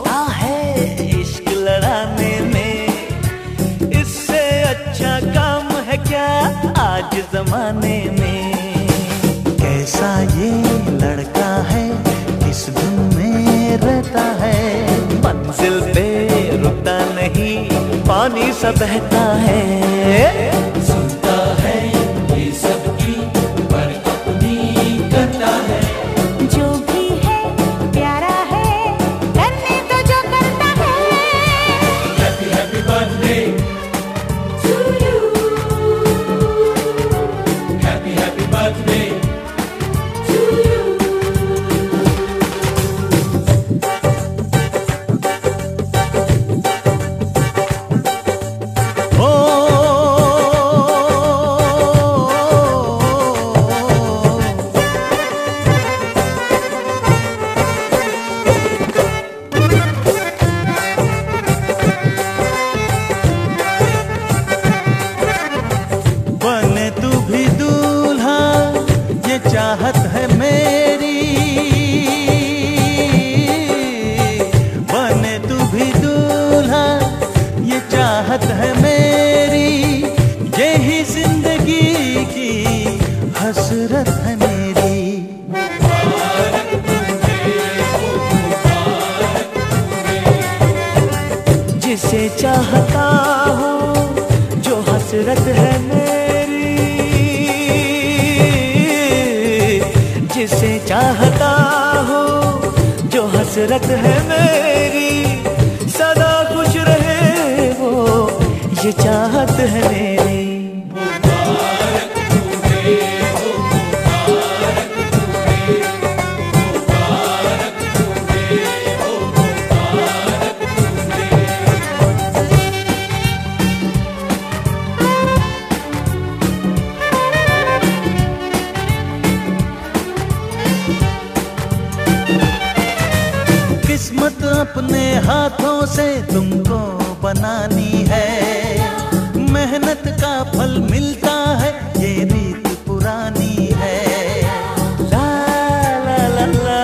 लगता है इश्क लड़ाने में, इससे अच्छा काम है क्या आज जमाने में। कैसा ये लड़का है, किस धुन में रहता है, मंजिल पे रुकता नहीं, पानी सा बहता है। सुनता है ये सबकी पर अपनी करता है, जो भी है प्यारा है, करने तो जो करता है। Happy happy birthday to you, happy happy birthday to you. बने तू भी दूल्हा ये चाहत है मेरी, बने तू भी दूल्हा ये चाहत है मेरी, यही जिंदगी की हसरत है मेरी। जिसे चाहता हूँ जो हसरत है मेरी, जिसे चाहता हूँ जो हसरत है मेरी, सदा खुश रहे वो ये चाहत है मेरी। किस्मत अपने हाथों से तुमको बनानी है, मेहनत का फल मिलता है ये रीत पुरानी है। ला ला ला ला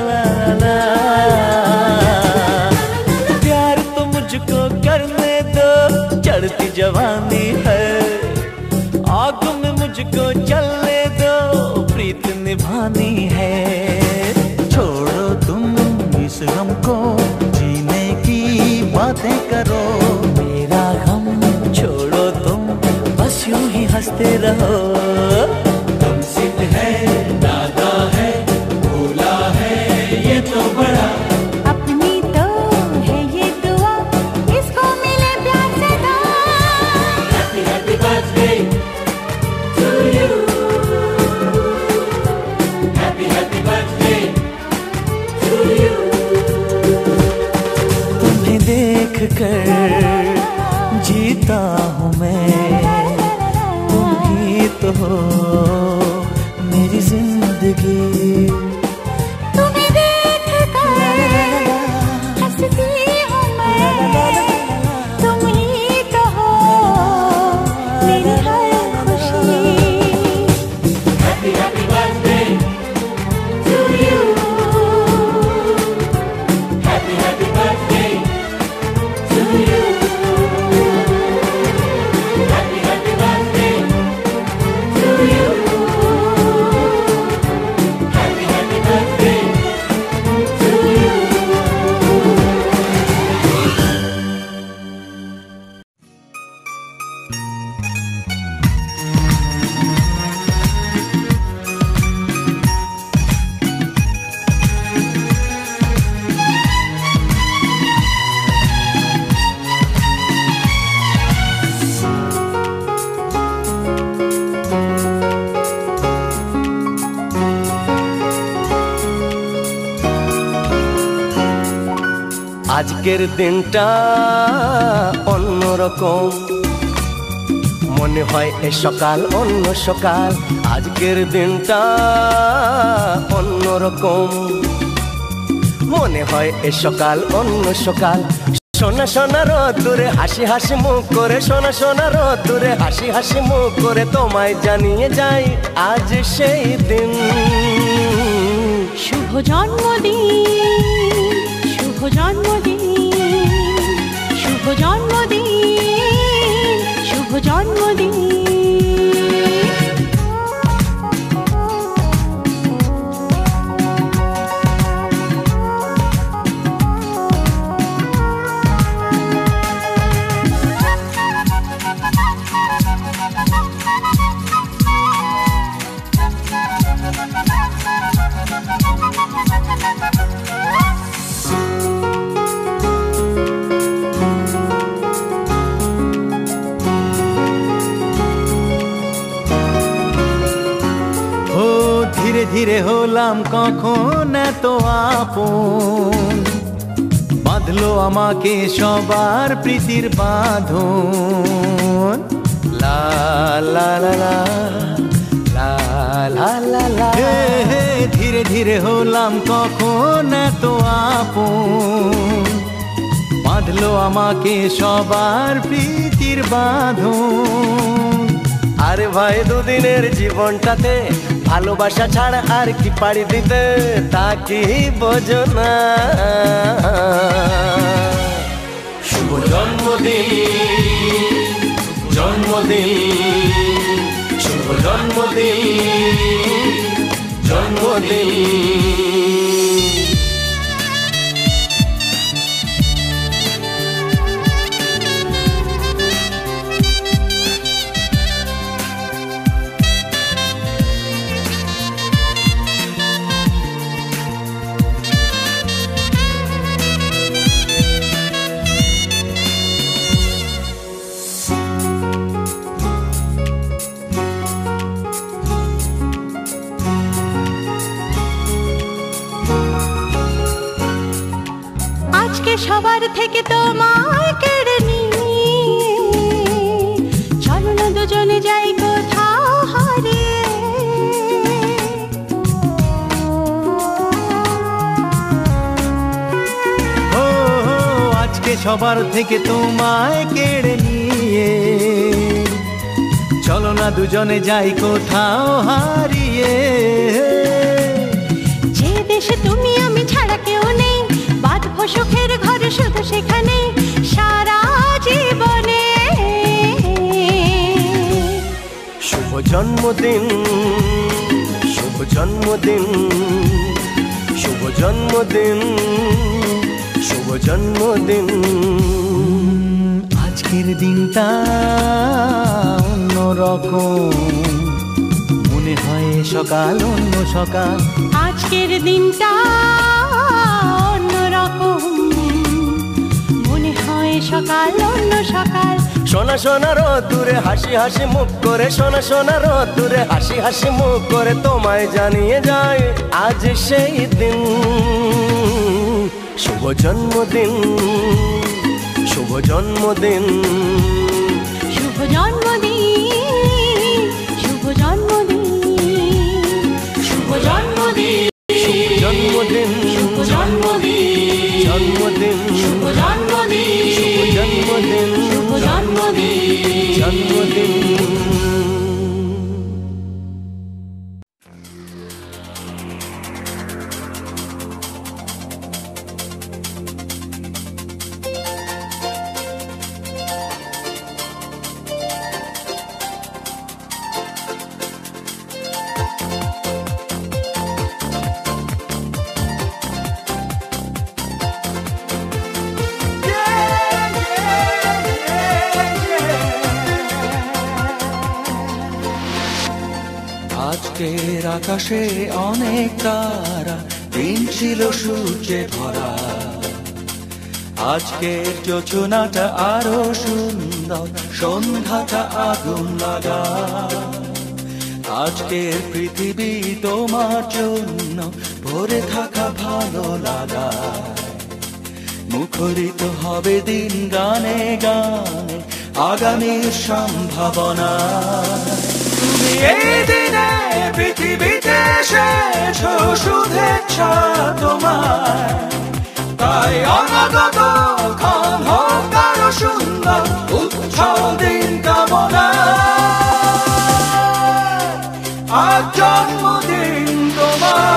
ला ला, प्यार तो मुझको करने दो, चढ़ती जवानी है, आग में मुझको चलने दो, प्रीत निभानी है। छोड़ो तुम इस गम को, जीने की बातें करो, मेरा गम छोड़ो तुम, बस यूं ही हंसते रहो। तुम सिद्ध है दादा है, भोला है ये तो बड़ा, अपनी तो है ये दुआ, इसको मिले प्यार से दो। Happy happy birthday to you, happy happy birthday to you. तुम्हें देख कर जीता हूँ मैं, तुम ही तो हो मेरी जिंदगी। तुम्हें देख कर हंसती हूँ मैं, तुम ही तो हो मेरी हर खुशी। Happy happy birthday to you, happy happy birthday to you, happy happy birthday to you, happy happy birthday to you. আজকের দিনটা অন্যরকম, মনে হয় এ সকাল অন্য সকাল। আজকের দিনটা অন্যরকম, মনে হয় এ সকাল অন্য সকাল। সোনা সোনা রোদ্দুরে হাসি হাসি মুখ করে, সোনা সোনা রোদ্দুরে হাসি হাসি মুখ করে তোমায় জানিয়ে যাই আজ সেই দিন। শুভ জন্মদিন, শুভ জন্মদিন। হলাম কখন এত আপন, বাঁধলো আমাকে সবার প্রীতির বাঁধন। লা লা লা লা লা লা লা লা, ধীরে ধীরে হলাম কখন এত আপন, বাঁধলো আমাকে সবার প্রীতির বাঁধন। আরে ভাই দুদিনের জীবনটাতে ভালোবাসা ছাড়া আর কি পাড়ি দিতে, তা কি বোঝো না? শুভ জন্মদিন, জন্মদিন, শুভ জন্মদিন, জন্মদিন। সবার থেকে তোমায় কেড়ে নিয়ে চলো না দুজনে যাই কোথাও হারিয়ে। ও আজকে সবার থেকে তোমায় কেড়ে নিয়ে চলো না দুজনে যাই কোথাও হারিয়ে। যে দেশে তুমি আমি ছাড়া কেউ নেই, বাঁধবো সুখের ঘর শুধু সেখানে সারা জীবনে। শুভ জন্মদিন, শুভ জন্মদিন, শুভ জন্মদিন, শুভ জন্মদিন। আজকের দিনটা অন্যরকম, মনে হয় সকাল অন্য সকাল। আজকের দিনটা অন্যরকম, মনে হয় সকাল অন্য সকাল। সোনা সোনা রোদ্দুরে হাসি হাসি মুখ করে, সোনা সোনা রোদ্দুরে হাসি হাসি মুখ করে তোমায় জানিয়ে যায় আজ সেই দিন। শুভ জন্মদিন, শুভ জন্মদিন, শুভ জন্মদিন, শুভ জন্মদিন, শুভ জন্মদিন, শুভ জন্মদিন, শুভ জন্মদিন, জন্মদিন, শুভ জন্মদিন, শুভ জন্মদিন, শুভ জন্মদিন, জন্মদিন। আজকের আকাশে অনেক তারা, দিন ছিল সূর্যে ভরা। আজকের যোজনাটা আরো সুন্দর, সন্ধ্যাটা আগুন লাগা। আজকের পৃথিবী তোমার জন্য ভরে থাকা ভালো লাগা। মুখরিত হবে দিন গানে গানে, আগামীর সম্ভাবনা। তুমি এই দিনে পৃথিবীতে এসেছো, শুভেচ্ছা তোমার। তাই অনাগত ক্ষণ হোক আরো সুন্দর, উৎসব দিন কামনা। আজ জন্মদিন তোমার।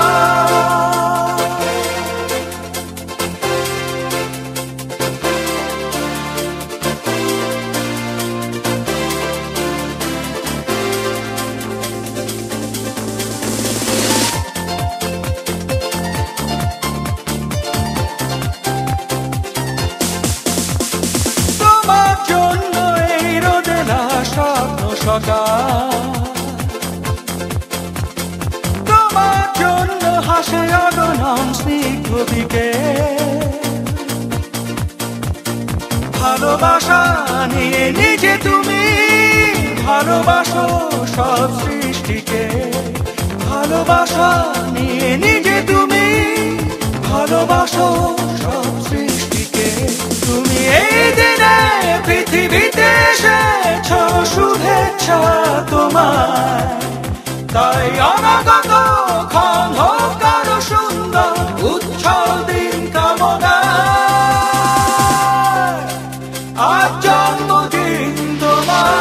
তোমার জন্য হাসে অগণন স্নিগ্ধ দিকে। ভালোবাসা নিয়ে নিজে তুমি ভালোবাসো সব সৃষ্টিকে। ভালোবাসা নিয়ে নিজে তুমি ভালোবাসো সব সৃষ্টিকে। তুমি এই দিনে পৃথিবীতে এসেছ, শুভেচ্ছা তোমার। তাই অনাগত ক্ষণ হোক আরো সুন্দর, উচ্ছল দিন কামনা। আজ জন্মদিন তোমার।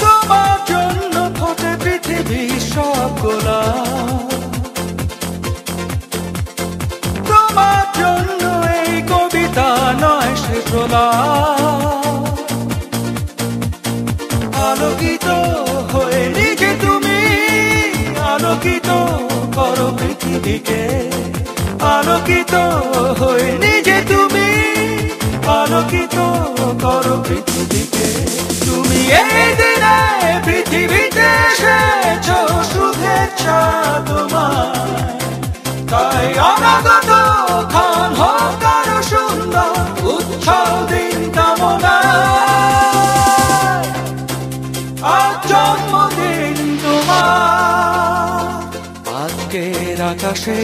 তোমার জন্য ফোটে পৃথিবীর সব গোলাপ, তোমার জন্য এই কবিতা নয় সে প্রলাপ। আলোকিত হয়ে নিজে তুমি আলোকিত করো পৃথিবীকে। আলোকিত হয়ে নিজে তুমি আলোকিত করো পৃথিবীকে। তুমি এই দিনে পৃথিবীতে এসেছ, শুভেচ্ছা তোমার। তাই অনাগত ক্ষণ হোক আরো সুন্দর, উচ্ছল দিন কামনা। আজ জন্মদিন তোমার। আজকের আকাশে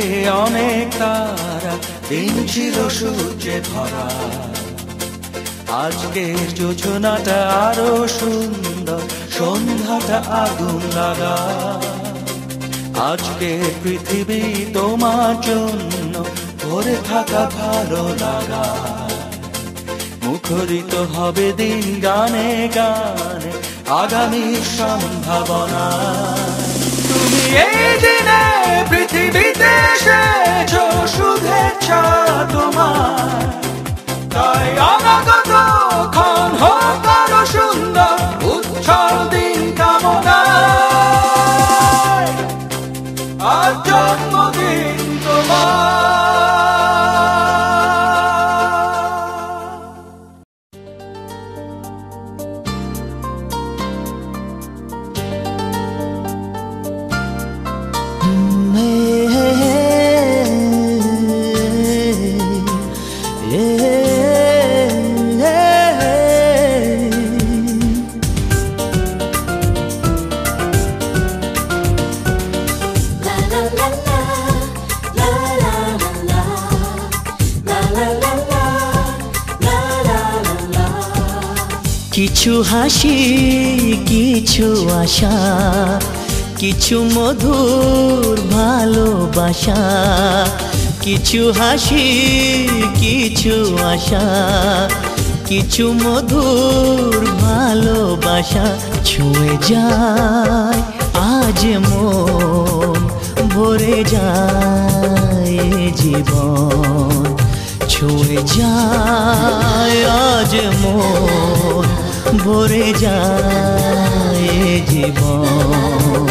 অনেক তারা, দিন ছিল সূর্যে ভরা। আজকের যোজনাটা আরো সুন্দর, সন্ধ্যাটা আগুন লাগা। আজকে পৃথিবী তোমার জন্য ভরে থাকা ভালো লাগা। মুখরিত হবে দিন গানে গানে, আগামী সম্ভাবনা। তুমি এই দিনে পৃথিবীতে এসেছ, শুভেচ্ছা তোমার। তাই অনাগত ক্ষণ হোক আরো সুন্দর, উচ্ছল দিন কামনা। আজ জন্মদিন তোমার। কিছু হাসি, কিছু আশা, কিছু মধুর ভালোবাসা। কিছু হাসি, কিছু আশা, কিছু মধুর ভালোবাসা। ছুঁয়ে যায় আজ মন, ভরে যায় জীবন। ছুঁয়ে যায় আজ মন, ভরে যায় জীবন।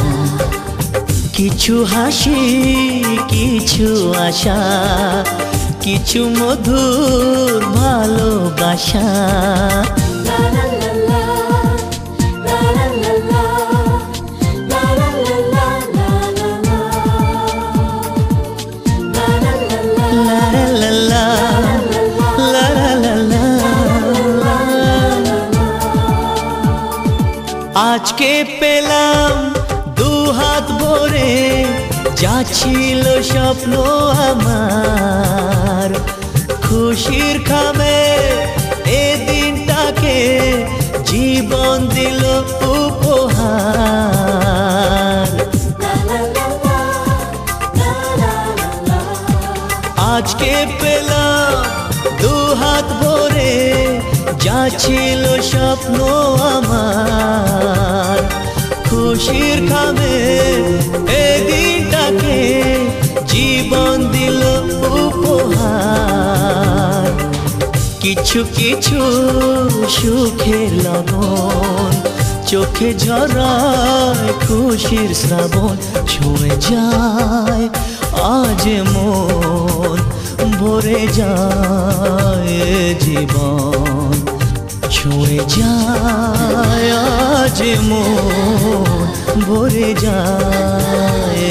কিছু হাসি, কিছু আশা, কিছু মধুর ভালোবাসা। আজকে পেলাম দু হাত ভরে, যা ছিল স্বপ্ন আমার। খুশির খামে এ দিনটাকে জীবন দিল উপহার। আজকে পেলাম দু হাত ভরে, যা ছিল স্বপ্ন আমার। খুশির খামে এ দিনটাকে জীবন দিল উপহার। কিছু কিছু সুখের লগন, চোখে ঝরায় খুশির শ্রাবণ। ছুঁয়ে যায় আজ মন, ভরে যায় জীবন। ছুঁয়ে যায় আজ মন ভরে যায়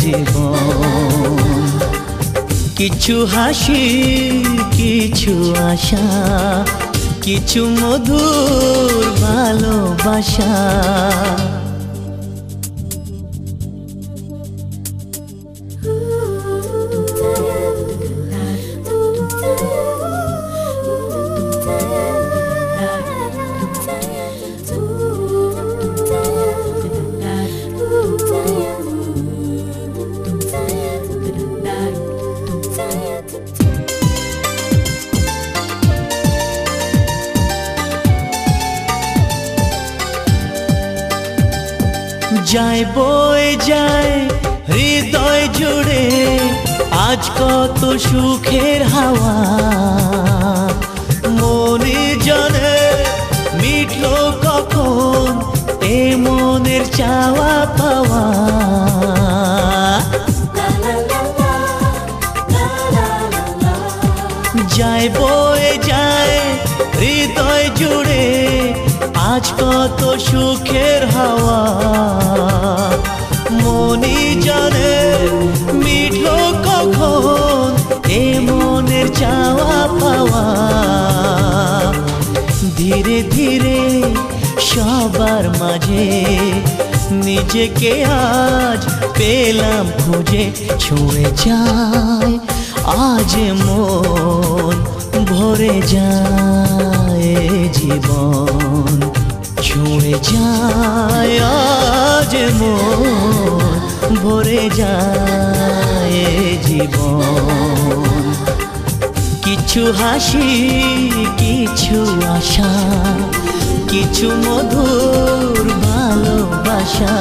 জীবন কিছু হাসি কিছু আশা কিছু মধুর ভালোবাসা যায় বয়ে যায় হৃদয় জুড়ে আজ কত সুখের হাওয়া মনে জানে মিটলো কখন এ মনের চাওয়া পাওয়া যায় বয়ে যায় হৃদয় জুড়ে আজ কত সুখের হাওয়া মনি জানে মিটলো কখন এ মনের চাওয়া পাওয়া ধীরে ধীরে সবার মাঝে নিজেকে আজ পেলাম খুঁজে ছুঁয়ে যায় আজ মন ভরে যায় জীবন ছুঁয়ে যায় আজ মন ভরে যায় জীবন কিছু হাসি কিছু আশা কিছু মধুর ভালোবাসা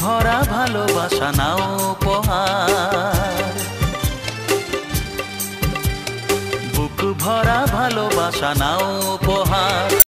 ভরা ভালোবাসা নাও উপহার বুক ভরা ভালোবাসা নাও উপহার